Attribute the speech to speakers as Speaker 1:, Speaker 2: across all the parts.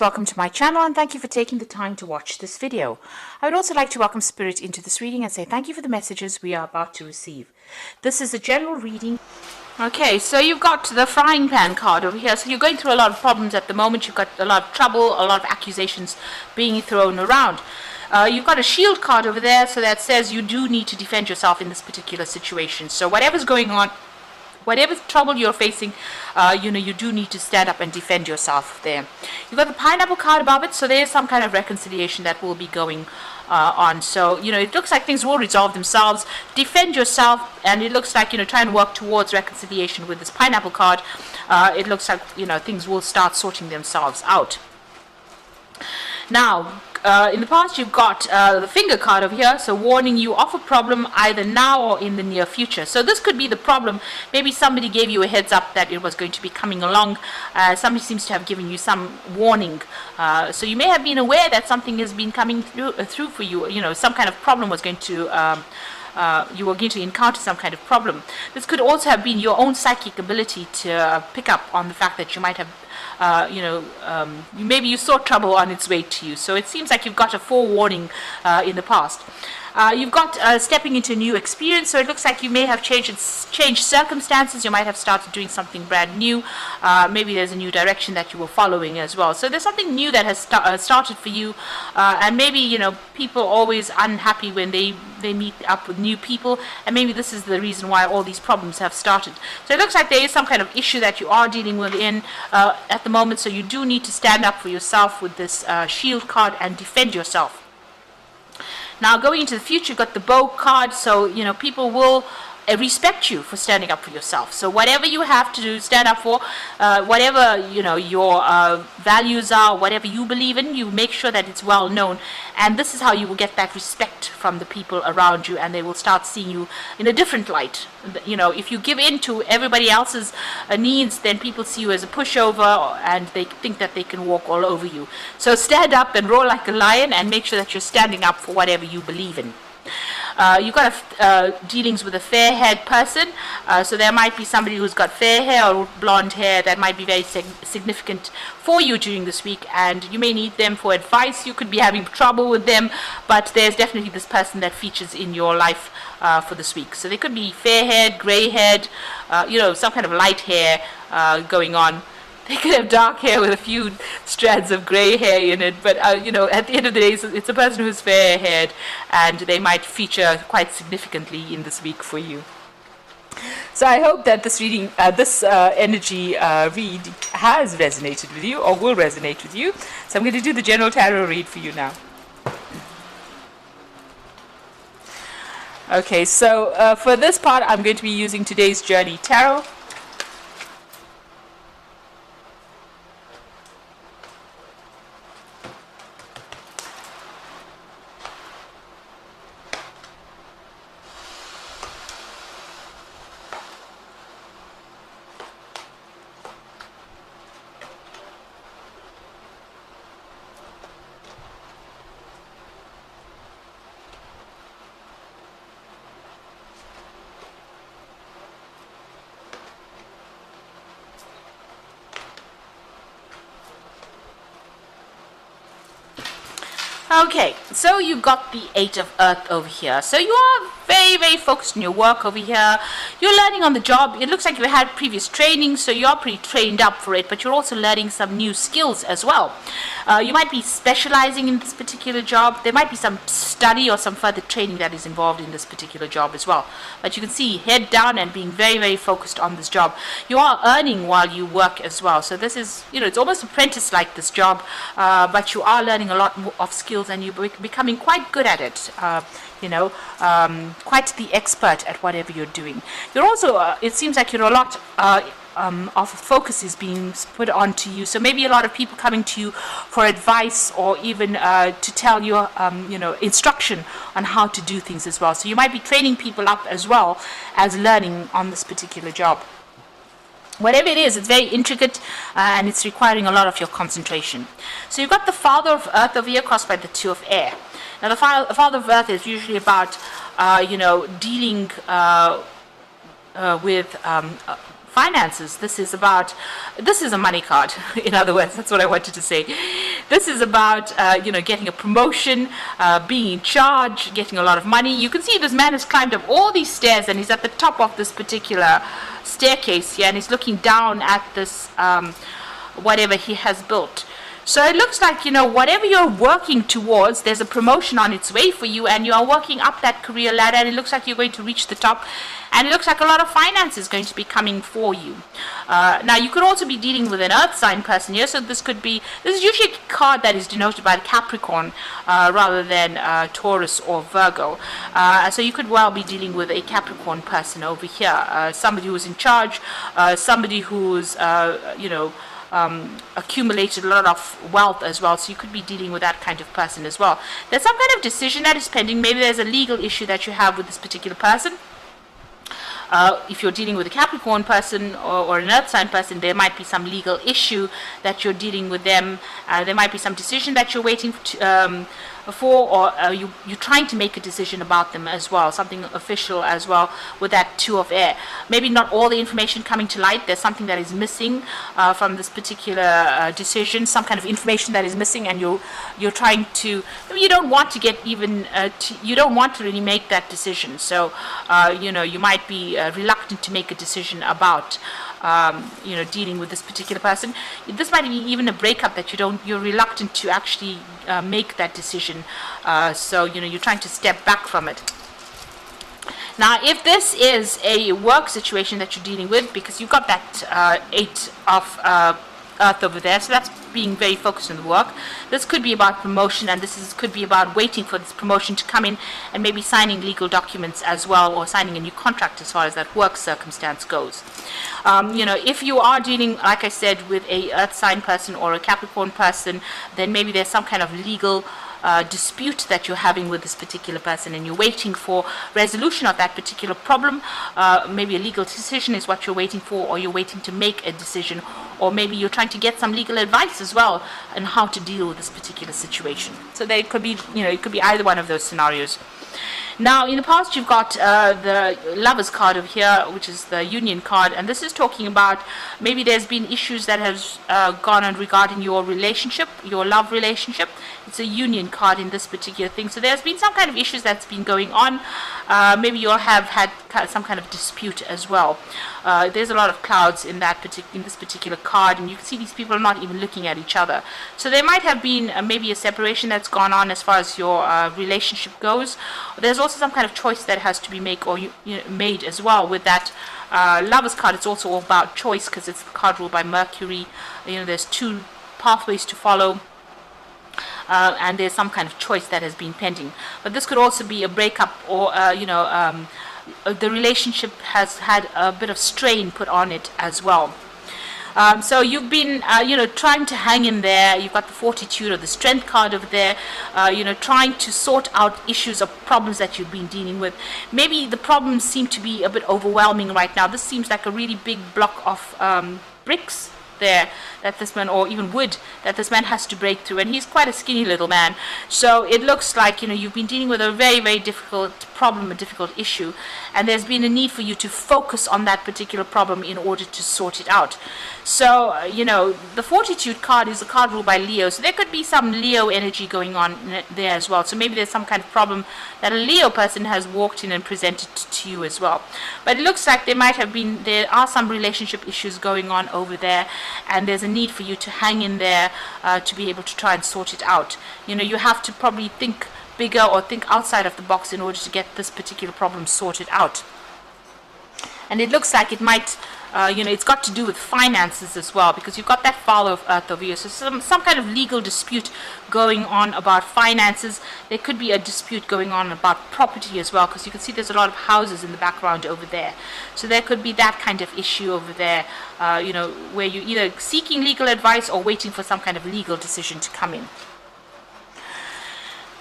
Speaker 1: Welcome to my channel and thank you for taking the time to watch this video. I would also like to welcome Spirit into this reading and say thank you for the messages we are about to receive. This is a general reading. Okay, so you've got the frying pan card over here. So you're going through a lot of problems at the moment. You've got a lot of trouble, a lot of accusations being thrown around. You've got a shield card over there, so that says you do need to defend yourself in this particular situation. So whatever's going on, whatever trouble you're facing, you do need to stand up and defend yourself there. You've got the pineapple card above it, so there's some kind of reconciliation that will be going on. So, it looks like things will resolve themselves. Defend yourself, and it looks like, try and work towards reconciliation with this pineapple card. It looks like, things will start sorting themselves out. Now, in the past, you've got the finger card over here, so warning you of a problem either now or in the near future. So this could be the problem. Maybe somebody gave you a heads up that it was going to be coming along. Somebody seems to have given you some warning. So you may have been aware that something has been coming through for you. Some kind of problem was going to you were going to encounter some kind of problem. This could also have been your own psychic ability to pick up on the fact that you might have maybe you saw trouble on its way to you. So it seems like you've got a forewarning in the past. You've got stepping into a new experience, so it looks like you may have changed circumstances. You might have started doing something brand new. Maybe there's a new direction that you were following as well. So there's something new that has started for you, and maybe people are always unhappy when they meet up with new people, and maybe this is the reason why all these problems have started. So it looks like there is some kind of issue that you are dealing with at the moment. So you do need to stand up for yourself with this shield card and defend yourself. Now, going into the future, you've got the bow card, so, people will respect you for standing up for yourself. So whatever you have to do, stand up for, whatever, your values are, whatever you believe in, you make sure that it's well known. And this is how you will get that respect from the people around you, and they will start seeing you in a different light. If you give in to everybody else's needs, then people see you as a pushover, and they think that they can walk all over you. So stand up and roar like a lion, and make sure that you're standing up for whatever you believe in. You've got dealings with a fair-haired person, so there might be somebody who's got fair hair or blonde hair that might be very significant for you during this week, and you may need them for advice. You could be having trouble with them, but there's definitely this person that features in your life for this week. So they could be fair-haired, grey-haired, some kind of light hair going on. They could have dark hair with a few strands of grey hair in it, but at the end of the day, it's a person who's fair-haired, and they might feature quite significantly in this week for you. So I hope that this reading, this energy read has resonated with you, or will resonate with you. So I'm going to do the general tarot read for you now. Okay, so for this part, I'm going to be using today's Journey Tarot. Okay, so you've got the Eight of Earth over here. So you are very, very focused on your work over here. You're learning on the job. It looks like you had previous training, so you're pretty trained up for it, but you're also learning some new skills as well. You might be specializing in this particular job. There might be some study or some further training that is involved in this particular job as well. But you can see head down and being very, very focused on this job. You are earning while you work as well. So this is, it's almost apprentice-like, this job, but you are learning a lot more of skills, and you're becoming quite good at it, quite the expert at whatever you're doing. You're also, it seems like you're a lot of focus is being put onto you. So maybe a lot of people coming to you for advice, or even to tell you, instruction on how to do things as well. So you might be training people up as well as learning on this particular job. Whatever it is, it's very intricate, and it's requiring a lot of your concentration. So you've got the Father of Earth over here, crossed by the Two of Air. Now the Father of Earth is usually about, dealing with finances. This is a money card. In other words, that's what I wanted to say. This is about, getting a promotion, being in charge, getting a lot of money. You can see this man has climbed up all these stairs and he's at the top of this particular staircase here, and he's looking down at this, whatever he has built. So it looks like, whatever you're working towards, there's a promotion on its way for you, and you are working up that career ladder, and it looks like you're going to reach the top, and it looks like a lot of finance is going to be coming for you. Now, you could also be dealing with an earth sign person here, so this is usually a card that is denoted by Capricorn rather than Taurus or Virgo. So you could well be dealing with a Capricorn person over here, somebody who's in charge, somebody who's, accumulated a lot of wealth as well, so you could be dealing with that kind of person as well. There's some kind of decision that is pending. Maybe there's a legal issue that you have with this particular person. If you're dealing with a Capricorn person or an earth sign person, there might be some legal issue that you're dealing with them. There might be some decision that you're waiting for, or you're trying to make a decision about them as well, something official as well with that Two of Air. Maybe not all the information coming to light. There's something that is missing from this particular decision, some kind of information that is missing, and you're trying to, you don't want to get even, you don't want to really make that decision. So, you might be reluctant to make a decision about dealing with this particular person. This might be even a breakup that you're reluctant to actually make that decision. So you're trying to step back from it. Now, if this is a work situation that you're dealing with, because you've got that 8 of Earth over there, so that's being very focused on the work. This could be about promotion, and could be about waiting for this promotion to come in and maybe signing legal documents as well, or signing a new contract as far as that work circumstance goes. If you are dealing, like I said, with a earth sign person or a Capricorn person, then maybe there's some kind of legal dispute that you're having with this particular person, and you're waiting for resolution of that particular problem. Maybe a legal decision is what you're waiting for, or you're waiting to make a decision, or maybe you're trying to get some legal advice as well on how to deal with this particular situation. So there could be, it could be either one of those scenarios. Now, in the past, you've got the Lovers card over here, which is the Union card, and this is talking about maybe there's been issues that have gone on regarding your relationship, your love relationship. It's a Union card in this particular thing. So there's been some kind of issues that's been going on. Maybe you'll have had some kind of dispute as well. There's a lot of clouds in this particular card, and you can see these people are not even looking at each other. So there might have been maybe a separation that's gone on as far as your relationship goes. There's also some kind of choice that has to be made as well with that Lovers card. It's also all about choice, because it's the card ruled by Mercury. There's 2 pathways to follow. And there's some kind of choice that has been pending. But this could also be a breakup, or the relationship has had a bit of strain put on it as well. So you've been, trying to hang in there. You've got the Fortitude or the Strength card over there, trying to sort out issues or problems that you've been dealing with. Maybe the problems seem to be a bit overwhelming right now. This seems like a really big block of bricks there that this man, or even wood, that this man has to break through, and he's quite a skinny little man. So it looks like you've been dealing with a very, very difficult problem, a difficult issue, and there's been a need for you to focus on that particular problem in order to sort it out. So the Fortitude card is a card ruled by Leo, so there could be some Leo energy going on there as well. So maybe there's some kind of problem that a Leo person has walked in and presented to you as well. But it looks like there are some relationship issues going on over there, and there's a need for you to hang in there to be able to try and sort it out. You have to probably think bigger or think outside of the box in order to get this particular problem sorted out. And it looks like it might, it's got to do with finances as well, because you've got that Father of Earth over here. So some kind of legal dispute going on about finances. There could be a dispute going on about property as well, because you can see there's a lot of houses in the background over there. So there could be that kind of issue over there, where you're either seeking legal advice or waiting for some kind of legal decision to come in.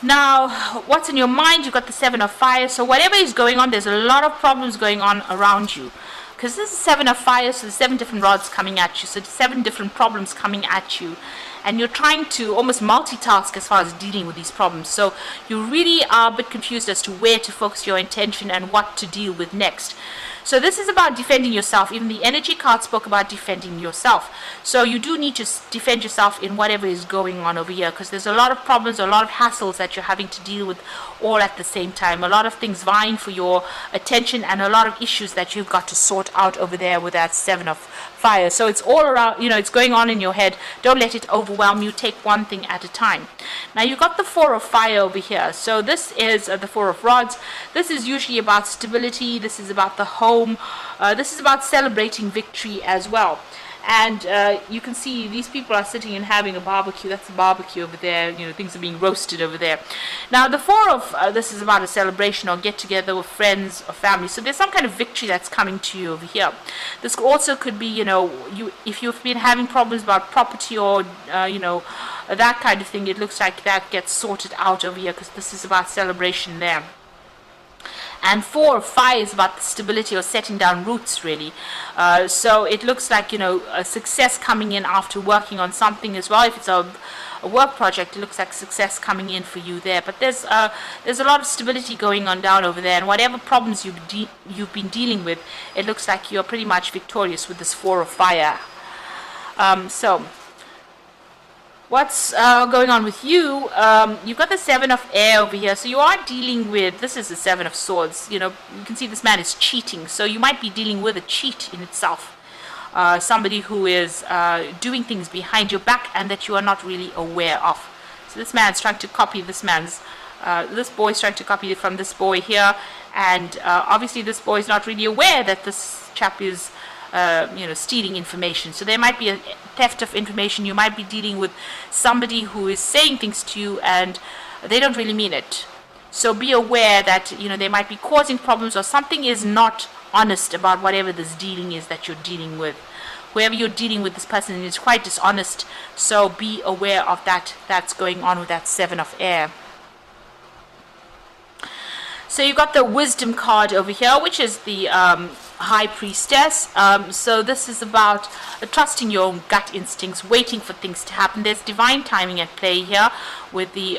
Speaker 1: Now, what's in your mind? You've got the 7 of Fire. So whatever is going on, there's a lot of problems going on around you. Because this is 7 of Fire, so there's 7 different rods coming at you. So 7 different problems coming at you. and you're trying to almost multitask as far as dealing with these problems. So you really are a bit confused as to where to focus your attention and what to deal with next. So this is about defending yourself. Even the energy card spoke about defending yourself. So you do need to defend yourself in whatever is going on over here, because there's a lot of problems, a lot of hassles that you're having to deal with all at the same time. A lot of things vying for your attention and a lot of issues that you've got to sort out over there with that Seven of Fire. So it's all around, it's going on in your head. Don't let it overwhelm you. Take one thing at a time. Now you've got the Four of Fire over here. So this is the Four of Rods. This is usually about stability. This is about the home. This is about celebrating victory as well. And you can see these people are sitting and having a barbecue. That's a barbecue over there. Things are being roasted over there. Now the Four of this is about a celebration or get together with friends or family. So there's some kind of victory that's coming to you over here. This also could be, if you've been having problems about property or that kind of thing, it looks like that gets sorted out over here, because this is about celebration there. And Four of Fire is about the stability or setting down roots, really. So it looks like, a success coming in after working on something as well. If it's a work project, it looks like success coming in for you there. But there's a lot of stability going on down over there. And whatever problems you've been dealing with, it looks like you're pretty much victorious with this Four of Fire. So what's going on with you? You've got the Seven of Air over here, so you are dealing with, this is the Seven of Swords. You can see this man is cheating, so you might be dealing with a cheat in itself. Somebody who is doing things behind your back and that you are not really aware of. So this man's trying to copy this boy's trying to copy it from this boy here, and obviously this boy is not really aware that this chap is stealing information. So there might be a theft of information. You might be dealing with somebody who is saying things to you and they don't really mean it. So be aware that they might be causing problems, or something is not honest about whatever this dealing is that you're dealing with. Whoever you're dealing with, this person is quite dishonest. So be aware of that. That's going on with that Seven of Air. So you've got the Wisdom card over here, which is the High Priestess. So this is about trusting your own gut instincts, waiting for things to happen. There's divine timing at play here with the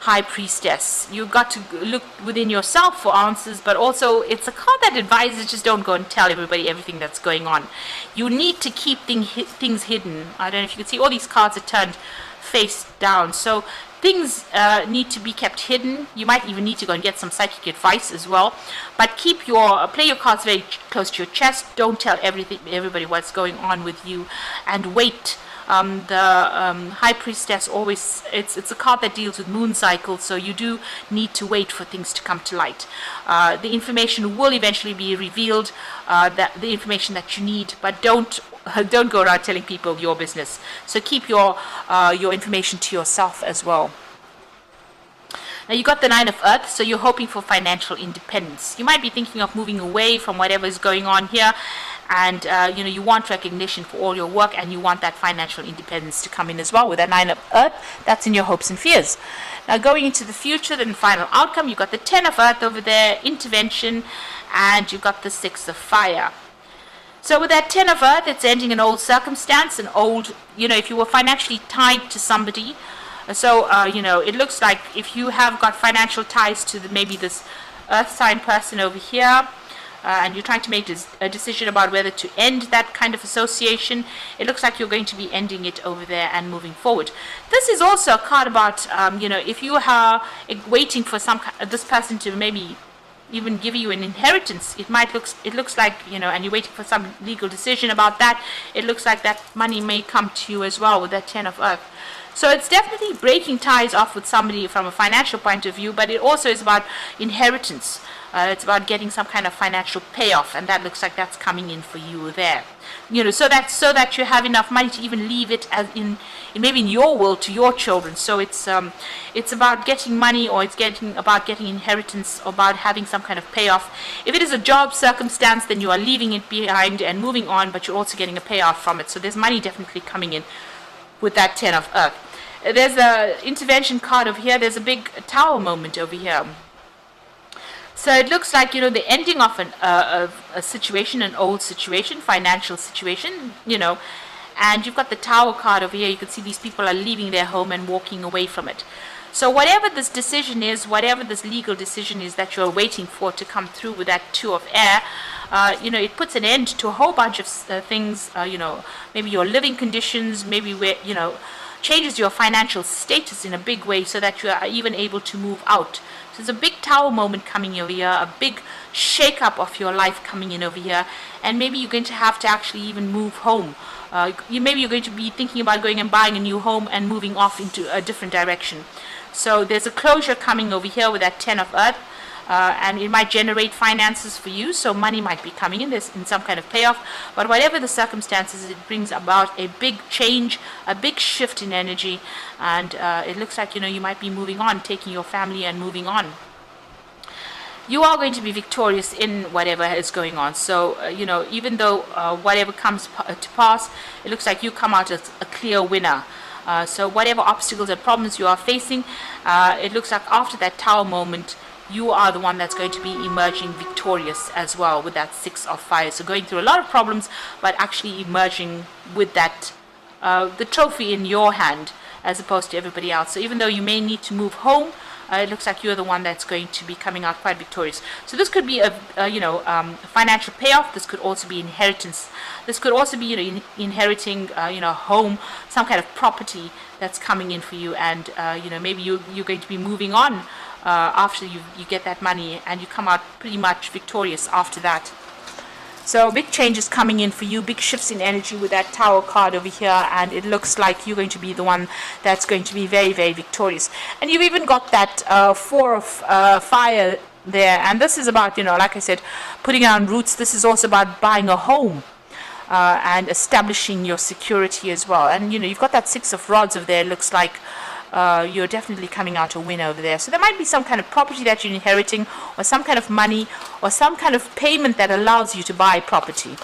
Speaker 1: High Priestess. You've got to look within yourself for answers, but also it's a card that advises just don't go and tell everybody everything that's going on. You need to keep things hidden. I don't know if you can see all these cards are turned face down. So things need to be kept hidden. You might even need to go and get some psychic advice as well. But play your cards very close to your chest. Don't tell everybody what's going on with you, and wait. The High Priestess always, it's a card that deals with moon cycles, so you do need to wait for things to come to light. The information will eventually be revealed, the information that you need, but don't go around telling people your business. So keep your information to yourself as well. Now you got the Nine of Earth, so you're hoping for financial independence. You might be thinking of moving away from whatever is going on here, and you want recognition for all your work, and you want that financial independence to come in as well with that Nine of Earth. That's in your hopes and fears. Now going into the future, then final outcome, you've got the Ten of Earth over there, intervention, and you've got the Six of Fire. So with that Ten of Earth, it's ending an old circumstance, an old, if you were financially tied to somebody. So, it looks like if you have got financial ties to maybe this Earth sign person over here, and you're trying to make a decision about whether to end that kind of association, it looks like you're going to be ending it over there and moving forward. This is also a card about, if you are waiting for this person to maybe even give you an inheritance, it looks like, and you're waiting for some legal decision about that, it looks like that money may come to you as well with that Ten of Earth. So it's definitely breaking ties off with somebody from a financial point of view, but it also is about inheritance. It's about getting some kind of financial payoff, and that looks like that's coming in for you there. So that you have enough money to even leave it as maybe in your will to your children. So it's about getting money, or it's about getting inheritance, or about having some kind of payoff. If it is a job circumstance, then you are leaving it behind and moving on, but you're also getting a payoff from it. So there's money definitely coming in with that Ten of Earth. There's a intervention card over here. There's a big tower moment over here. So it looks like, the ending of a situation, an old situation, financial situation, And you've got the Tower card over here. You can see these people are leaving their home and walking away from it. So whatever this decision is, whatever this legal decision is that you're waiting for to come through with that Two of Air, it puts an end to a whole bunch of things, maybe your living conditions, maybe where, changes your financial status in a big way so that you are even able to move out. So there's a big Tower moment coming over here, a big shake-up of your life coming in over here, and maybe you're going to have to actually even move home. Maybe you're going to be thinking about going and buying a new home and moving off into a different direction. So there's a closure coming over here with that Ten of Earth, and it might generate finances for you, so money might be coming in, in some kind of payoff. But whatever the circumstances, it brings about a big change, a big shift in energy, and it looks like you might be moving on, taking your family and moving on. You are going to be victorious in whatever is going on. So, even though whatever comes to pass, it looks like you come out as a clear winner. So whatever obstacles and problems you are facing, it looks like after that Tower moment, you are the one that's going to be emerging victorious as well with that Six of Fire. So going through a lot of problems, but actually emerging with that, the trophy in your hand as opposed to everybody else. So even though you may need to move home, it looks like you're the one that's going to be coming out quite victorious. So this could be a financial payoff. This could also be inheritance. This could also be inheriting home, some kind of property that's coming in for you, and maybe you're going to be moving on after you get that money, and you come out pretty much victorious after that. So big changes coming in for you, big shifts in energy with that Tower card over here, and it looks like you're going to be the one that's going to be very, very victorious. And you've even got that Four of Fire there, and this is about, like I said, putting down roots. This is also about buying a home and establishing your security as well. And you've got that Six of Rods over there. It looks like you're definitely coming out a winner over there. So there might be some kind of property that you're inheriting, or some kind of money, or some kind of payment that allows you to buy property.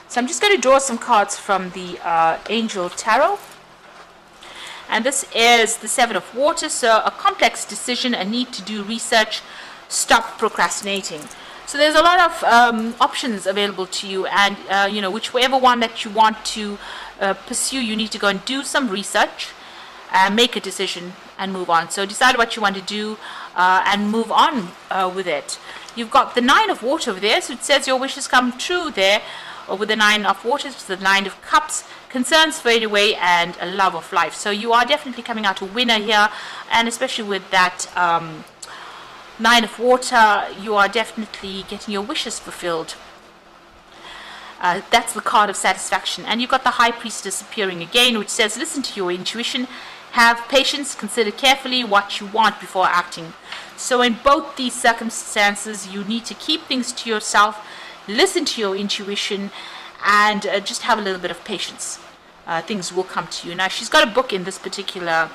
Speaker 1: So I'm just going to draw some cards from the Angel Tarot. And this is the Seven of Water. So a complex decision, a need to do research, stop procrastinating. So there's a lot of options available to you, and whichever one that you want to pursue, you need to go and do some research, make a decision, and move on. So decide what you want to do and move on with it. You've got the Nine of Water over there, so it says your wishes come true there. Or with the Nine of Water, it's the Nine of Cups, concerns fade away, and a love of life. So you are definitely coming out a winner here, and especially with that Nine of Water, you are definitely getting your wishes fulfilled. That's the card of satisfaction. And you've got the High Priestess appearing again, which says, listen to your intuition, have patience, consider carefully what you want before acting. So in both these circumstances, you need to keep things to yourself, listen to your intuition, and just have a little bit of patience. Things will come to you. Now, she's got a book in this particular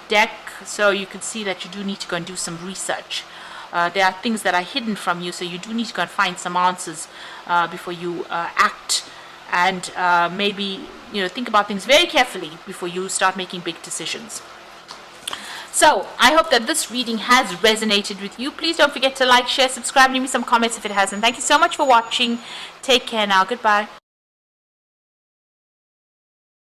Speaker 1: deck, so you can see that you do need to go and do some research. There are things that are hidden from you, so you do need to go and find some answers before you act, and maybe think about things very carefully before you start making big decisions. So I hope that this reading has resonated with you. Please don't forget to like, share, subscribe, leave me some comments if it hasn't. Thank you so much for watching. Take care now. Goodbye.